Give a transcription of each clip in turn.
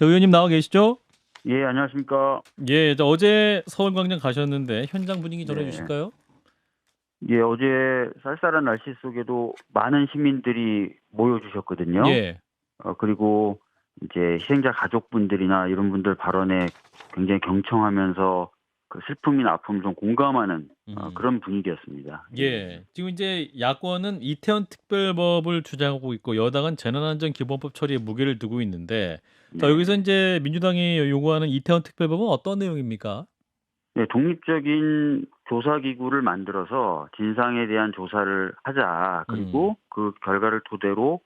저 의원님 나와 계시죠? 예, 안녕하십니까. 예, 어제 서울광장 가셨는데 현장 분위기 네. 전해주실까요? 예, 어제 쌀쌀한 날씨 속에도 많은 시민들이 모여주셨거든요. 예. 그리고 이제 희생자 가족분들이나 이런 분들 발언에 굉장히 경청하면서 그 슬픔이나 아픔을 좀 공감하는 음. 그런 분위기였습니다. 예. 예. 지금 이제 야권은 이태원 특별법을 주장하고 있고 여당은 재난안전기본법 처리에 무게를 두고 있는데 자, 여기서 네. 이제 민주당이 요구하는 이태원 특별법은 어떤 내용입니까? 네, 독립적인 조사기구를 만들어서 진상에 대한 조사를 하자. 음. 그리고 그 결과를 토대로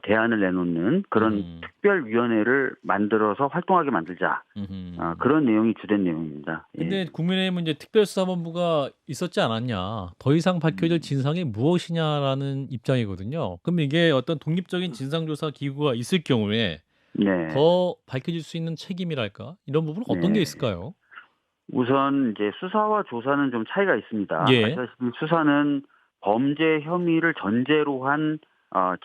대안을 내놓는 그런 음. 특별위원회를 만들어서 활동하게 만들자. 음. 그런 내용이 주된 내용입니다. 예. 근데 국민의힘은 이제 특별수사본부가 있었지 않았냐. 더 이상 밝혀질 음, 진상이 무엇이냐라는 입장이거든요. 그럼 이게 어떤 독립적인 진상조사 기구가 있을 경우에 네, 더 밝혀질 수 있는 책임이랄까? 이런 부분은 어떤 게 네. 있을까요? 우선 이제 수사와 조사는 좀 차이가 있습니다. 예. 아시다시피 수사는 범죄 혐의를 전제로 한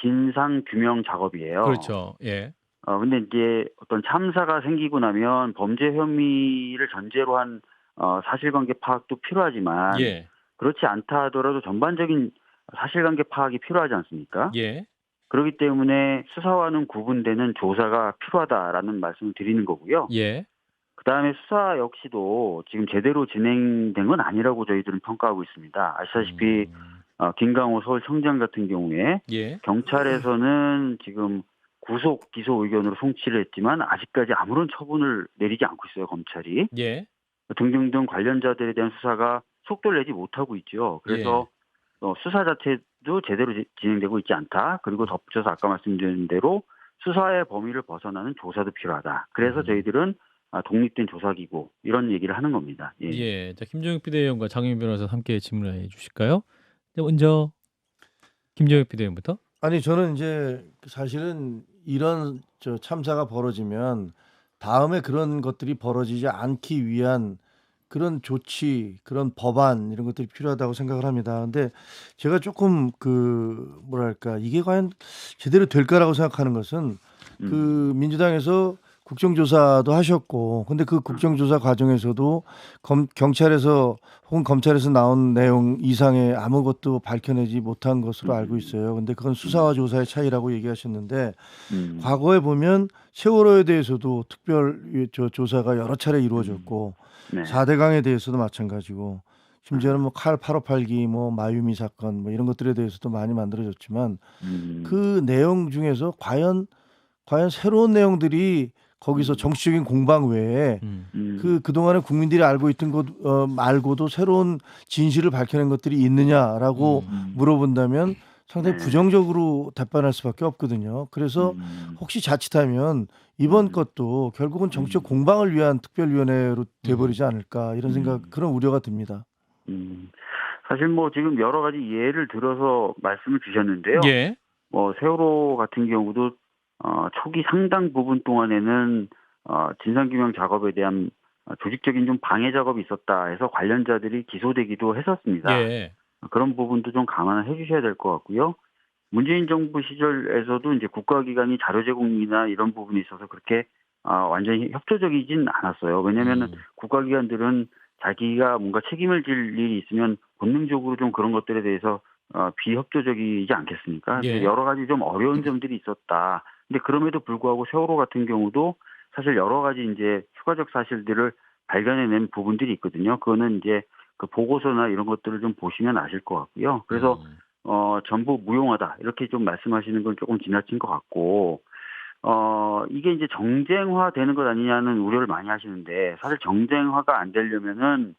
진상 규명 작업이에요. 그렇죠. 예. 근데 이제 어떤 참사가 생기고 나면 범죄 혐의를 전제로 한 사실관계 파악도 필요하지만 예. 그렇지 않다 하더라도 전반적인 사실관계 파악이 필요하지 않습니까? 예. 그렇기 때문에 수사와는 구분되는 조사가 필요하다라는 말씀을 드리는 거고요. 예. 그다음에 수사 역시도 지금 제대로 진행된 건 아니라고 저희들은 평가하고 있습니다. 아시다시피 음. 김강호 서울청장 같은 경우에 예. 경찰에서는 지금 구속 기소 의견으로 송치를 했지만 아직까지 아무런 처분을 내리지 않고 있어요, 검찰이. 예. 등등등 관련자들에 대한 수사가 속도를 내지 못하고 있죠. 예. 그래서 수사 자체도 제대로 진행되고 있지 않다. 그리고 덧붙여서 아까 말씀드린 대로 수사의 범위를 벗어나는 조사도 필요하다. 그래서 음. 저희들은 독립된 조사기구 이런 얘기를 하는 겁니다. 예. 예. 자, 김종혁 비대위원과 장윤 변호사 함께 질문해 주실까요? 네, 먼저 김종혁 비대위원부터. 아니 저는 이제 사실은 이런 참사가 벌어지면 다음에 그런 것들이 벌어지지 않기 위한 그런 조치, 그런 법안 이런 것들이 필요하다고 생각을 합니다. 근데 제가 조금 뭐랄까 이게 과연 제대로 될까라고 생각하는 것은 음, 민주당에서 국정조사도 하셨고 근데 그 국정조사 과정에서도 경찰에서 혹은 검찰에서 나온 내용 이상의 아무것도 밝혀내지 못한 것으로 알고 음, 있어요. 근데 그건 음, 수사와 조사의 차이라고 얘기하셨는데 음, 과거에 보면 세월호에 대해서도 특별 조사가 여러 차례 음, 이루어졌고 네. 4대강에 대해서도 마찬가지고 심지어는 뭐 칼 858기 뭐 마유미 사건 뭐 이런 것들에 대해서도 많이 만들어졌지만 음, 그 내용 중에서 과연 새로운 내용들이 거기서 음, 정치적인 공방 외에 음. 그동안에 국민들이 알고 있던 것 말고도 새로운 진실을 밝혀낸 것들이 있느냐라고 음. 물어본다면 상당히 네. 부정적으로 답변할 수밖에 없거든요. 그래서 음, 혹시 자칫하면 이번 음, 것도 결국은 정치적 음, 공방을 위한 특별위원회로 돼버리지 음. 않을까 이런 음, 그런 우려가 듭니다. 음. 사실 뭐 지금 여러 가지 예를 들어서 말씀을 주셨는데요. 예. 세월호 같은 경우도 초기 상당 부분 동안에는 진상규명 작업에 대한 조직적인 좀 방해 작업이 있었다 해서 관련자들이 기소되기도 했었습니다. 예. 그런 부분도 좀 감안을 해주셔야 될 것 같고요. 문재인 정부 시절에서도 이제 국가기관이 자료 제공이나 이런 부분이 있어서 그렇게 완전히 협조적이진 않았어요. 왜냐하면 음. 국가기관들은 자기가 뭔가 책임을 질 일이 있으면 본능적으로 좀 그런 것들에 대해서 비협조적이지 않겠습니까? 그래서 예. 여러 가지 좀 어려운 점들이 있었다. 근데 그럼에도 불구하고 세월호 같은 경우도 사실 여러 가지 이제 추가적 사실들을 발견해낸 부분들이 있거든요. 그거는 이제 그 보고서나 이런 것들을 좀 보시면 아실 것 같고요. 그래서 음. 전부 무용하다 이렇게 좀 말씀하시는 건 조금 지나친 것 같고 이게 이제 정쟁화 되는 것 아니냐는 우려를 많이 하시는데 사실 정쟁화가 안 되려면은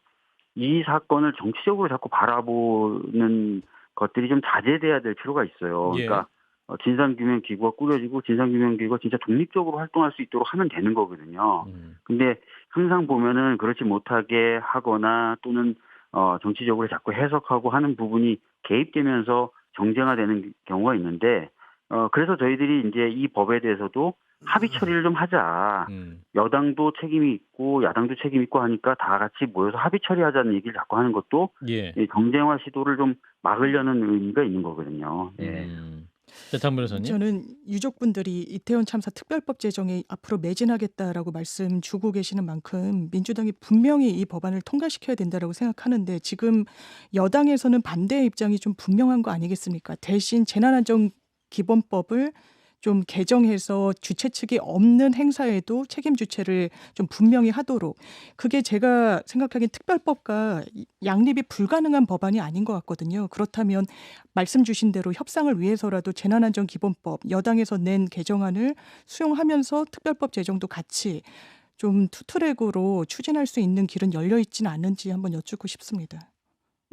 이 사건을 정치적으로 자꾸 바라보는 것들이 좀 자제돼야 될 필요가 있어요. 예. 그러니까 진상규명기구가 꾸려지고 진상규명기구가 진짜 독립적으로 활동할 수 있도록 하면 되는 거거든요. 음. 근데 항상 보면은 그렇지 못하게 하거나 또는 정치적으로 자꾸 해석하고 하는 부분이 개입되면서 정쟁화되는 경우가 있는데 그래서 저희들이 이제 이 법에 대해서도 합의 처리를 좀 하자. 음. 여당도 책임이 있고 야당도 책임 있고 하니까 다 같이 모여서 합의 처리하자는 얘기를 자꾸 하는 것도 예. 이 정쟁화 시도를 좀 막으려는 의미가 있는 거거든요. 예. 음. 자, 장 변호사님. 저는 유족분들이 이태원 참사 특별법 제정에 앞으로 매진하겠다라고 말씀 주고 계시는 만큼 민주당이 분명히 이 법안을 통과시켜야 된다라고 생각하는데 지금 여당에서는 반대의 입장이 좀 분명한 거 아니겠습니까? 대신 재난안전기본법을 좀 개정해서 주최 측이 없는 행사에도 책임 주체를 좀 분명히 하도록 그게 제가 생각하기엔 특별법과 양립이 불가능한 법안이 아닌 것 같거든요. 그렇다면 말씀 주신 대로 협상을 위해서라도 재난안전기본법 여당에서 낸 개정안을 수용하면서 특별법 제정도 같이 좀 투트랙으로 추진할 수 있는 길은 열려 있지는 않은지 한번 여쭙고 싶습니다.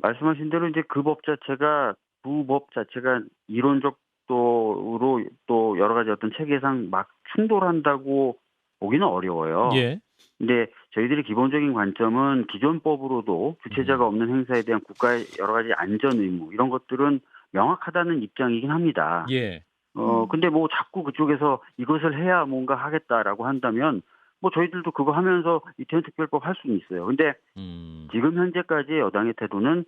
말씀하신 대로 이제 그 법 자체가 두 법 자체가 이론적 도로 또 여러 가지 어떤 체계상 막 충돌한다고 보기는 어려워요. 예. 근데 저희들의 기본적인 관점은 기존 법으로도 주최자가 없는 행사에 대한 국가의 여러 가지 안전 의무 이런 것들은 명확하다는 입장이긴 합니다. 예. 근데 뭐 자꾸 그쪽에서 이것을 해야 뭔가 하겠다라고 한다면 뭐 저희들도 그거 하면서 이태원 특별법 할 수는 있어요. 근데 지금 현재까지의 여당의 태도는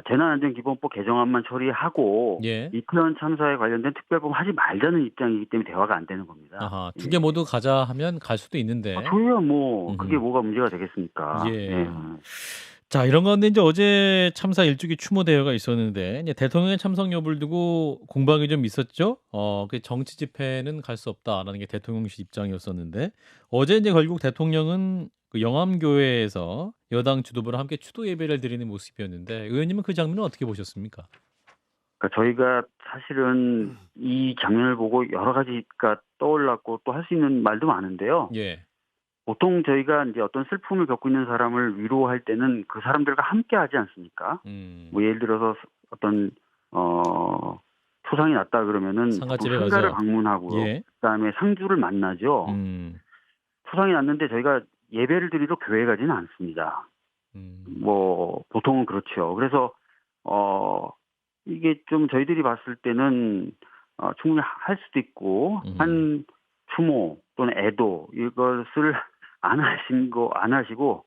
재난안전기본법 개정안만 처리하고 예. 이태원 참사에 관련된 특별법 하지 말자는 입장이기 때문에 대화가 안 되는 겁니다. 아하, 두 개 모두 가자 하면 갈 수도 있는데. 저희야 뭐 그게 뭐가 문제가 되겠습니까? 예. 자, 이런 가운데 이제 어제 참사 일주기 추모 대회가 있었는데 이제 대통령의 참석 여부를 두고 공방이 좀 있었죠. 그 정치 집회는 갈 수 없다라는 게 대통령실 입장이었었는데 어제 이제 결국 대통령은 그 영암교회에서 여당 주도부랑 함께 추도 예배를 드리는 모습이었는데 의원님은 그 장면을 어떻게 보셨습니까? 그러니까 저희가 사실은 이 장면을 보고 여러 가지가 떠올랐고 또 할 수 있는 말도 많은데요. 예. 보통 저희가 이제 어떤 슬픔을 겪고 있는 사람을 위로할 때는 그 사람들과 함께 하지 않습니까? 뭐 예를 들어서 어떤 초상이 났다 그러면은 상가집에 상가를 가서. 방문하고요. 예. 그다음에 상주를 만나죠. 초상이 났는데 저희가 예배를 드리러 교회 가지는 않습니다. 뭐 보통은 그렇죠. 그래서 이게 좀 저희들이 봤을 때는 충분히 할 수도 있고 한 추모 또는 애도 이것을 안 하시고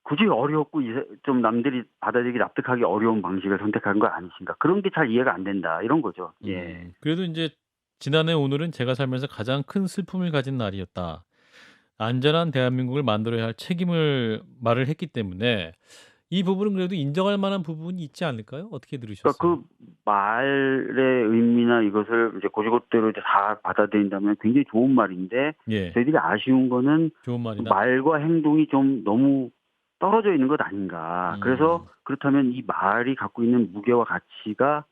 굳이 어렵고 좀 남들이 받아들이기 납득하기 어려운 방식을 선택한 거 아니신가? 그런 게 잘 이해가 안 된다 이런 거죠. 예. 그래도 이제 지난해 오늘은 제가 살면서 가장 큰 슬픔을 가진 날이었다. 안전한 대한민국을 만들어야 할 책임을 말을 했기 때문에 이 부분은 그래도 인정할 만한 부분이 있지 않을까요? 어떻게 들으셨어요? 그러니까 그 말의 의미나 이것을 이제 고지고대로 이제 다 받아들인다면 굉장히 좋은 말인데 예. 저희들이 아쉬운 거는 좋은 말이다. 말과 행동이 좀 너무 떨어져 있는 것 아닌가. 그래서 그렇다면 이 말이 갖고 있는 무게와 가치가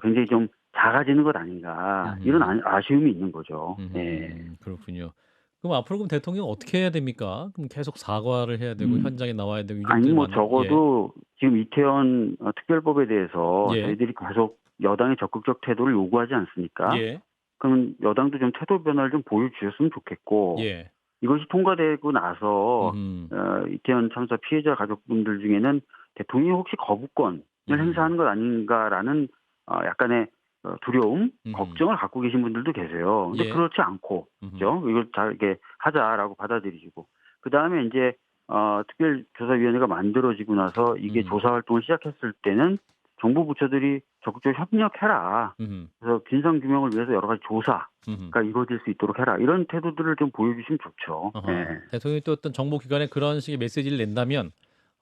굉장히 좀 작아지는 것 아닌가. 이런 아쉬움이 있는 거죠. 예. 그렇군요. 그럼 앞으로 그럼 대통령 어떻게 해야 됩니까? 그럼 계속 사과를 해야 되고 현장에 나와야 되고 아니 뭐 유족들 적어도 지금 이태원 특별법에 대해서 예. 저희들이 계속 여당의 적극적 태도를 요구하지 않습니까? 예. 그럼 여당도 좀 태도 변화를 좀 보여주셨으면 좋겠고 예. 이것이 통과되고 나서 이태원 참사 피해자 가족분들 중에는 대통령이 혹시 거부권을 행사하는 것 아닌가라는 약간의 두려움, 걱정을 갖고 계신 분들도 계세요. 근데 예. 그렇지 않고, 그죠? 이걸 다 이렇게 하자라고 받아들이시고, 그 다음에 이제 특별조사위원회가 만들어지고 나서 이게 조사 활동을 시작했을 때는 정부 부처들이 적극적으로 협력해라. 그래서 진상 규명을 위해서 여러 가지 조사가 이루어질 수 있도록 해라. 이런 태도들을 좀 보여주시면 좋죠. 네. 대통령이 또 어떤 정보기관에 그런 식의 메시지를 낸다면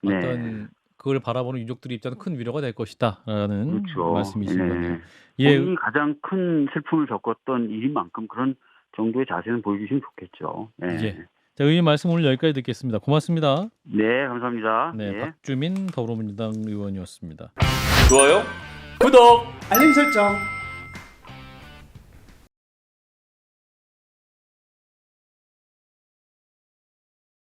어떤 그걸 바라보는 유족들의 입장은 큰 위로가 될 것이다라는 그렇죠. 말씀이신 거네요. 본인이 가장 큰 슬픔을 겪었던 일인 만큼 그런 정도의 자세는 보여주시면 좋겠죠. 예. 자, 의원 말씀 오늘 여기까지 듣겠습니다. 고맙습니다. 네, 감사합니다. 네, 박주민 더불어민주당 의원이었습니다. 좋아요, 구독, 알림 설정.